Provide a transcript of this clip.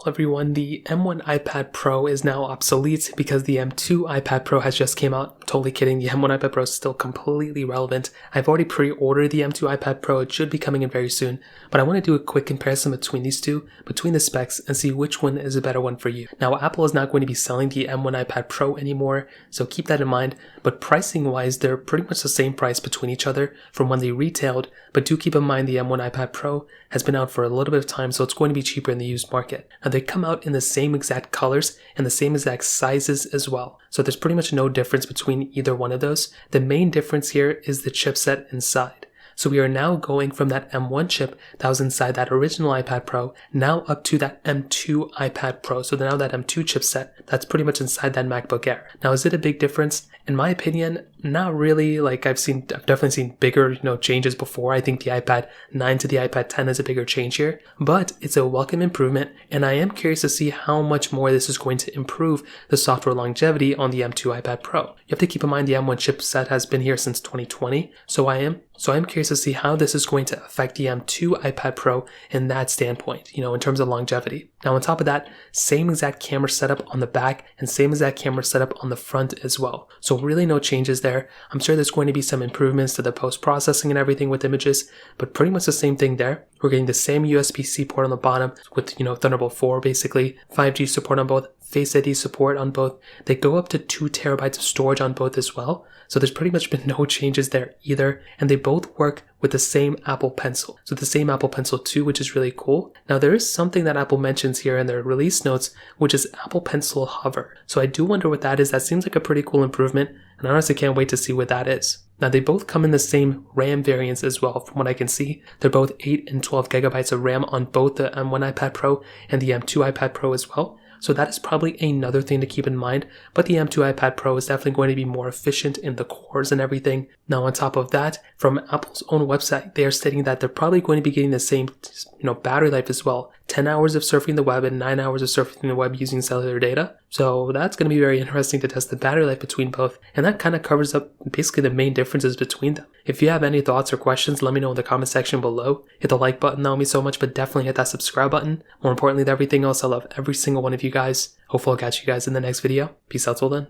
everyone, the M1 iPad Pro is now obsolete because the M2 iPad Pro has just came out. Totally kidding, the M1 iPad Pro is still completely relevant. I've already pre-ordered the M2 iPad Pro, it should be coming in very soon, but I want to do a quick comparison between these two, between the specs, and see which one is a better one for you. Now, Apple is not going to be selling the M1 iPad Pro anymore, so keep that in mind, but pricing wise, they're pretty much the same price between each other from when they retailed, but do keep in mind the M1 iPad Pro has been out for a little bit of time, so it's going to be cheaper in the used market. Now, they come out in the same exact colors and the same exact sizes as well, so there's pretty much no difference between either one of those. The main difference here is the chipset inside. So we are now going from that M1 chip that was inside that original iPad Pro now up to that M2 iPad Pro. So now that M2 chipset that's pretty much inside that MacBook Air. Now, is it a big difference? In my opinion, not really. Like I've definitely seen bigger, changes before. I think the iPad 9 to the iPad 10 is a bigger change here, but it's a welcome improvement, and I am curious to see how much more this is going to improve the software longevity on the M2 iPad Pro. You have to keep in mind the M1 chipset has been here since 2020, so I am curious to see how this is going to affect the M2 iPad Pro in that standpoint, in terms of longevity. Now, on top of that, same exact camera setup on the back and same exact camera setup on the front as well. So really no changes there. I'm sure there's going to be some improvements to the post-processing and everything with images, but pretty much the same thing there. We're getting the same USB-C port on the bottom with, Thunderbolt 4 basically, 5G support on both, Face ID support on both. They go up to 2 terabytes of storage on both as well. So there's pretty much been no changes there either. And they both work with the same Apple Pencil. So the same Apple Pencil 2, which is really cool. Now, there is something that Apple mentions here in their release notes, which is Apple Pencil Hover. So I do wonder what that is. That seems like a pretty cool improvement, and I honestly can't wait to see what that is. Now, they both come in the same RAM variants as well, from what I can see. They're both 8 and 12 gigabytes of RAM on both the M1 iPad Pro and the M2 iPad Pro as well. So that is probably another thing to keep in mind, but the M2 iPad Pro is definitely going to be more efficient in the cores and everything. Now, on top of that, from Apple's own website, they are stating that they're probably going to be getting the same, battery life as well. 10 hours of surfing the web and 9 hours of surfing the web using cellular data. So that's going to be very interesting to test the battery life between both. And that kind of covers up basically the main differences between them. If you have any thoughts or questions, let me know in the comment section below. Hit the like button, that would mean so much, but definitely hit that subscribe button. More importantly than everything else, I love every single one of you guys. Hopefully I'll catch you guys in the next video. Peace out till then.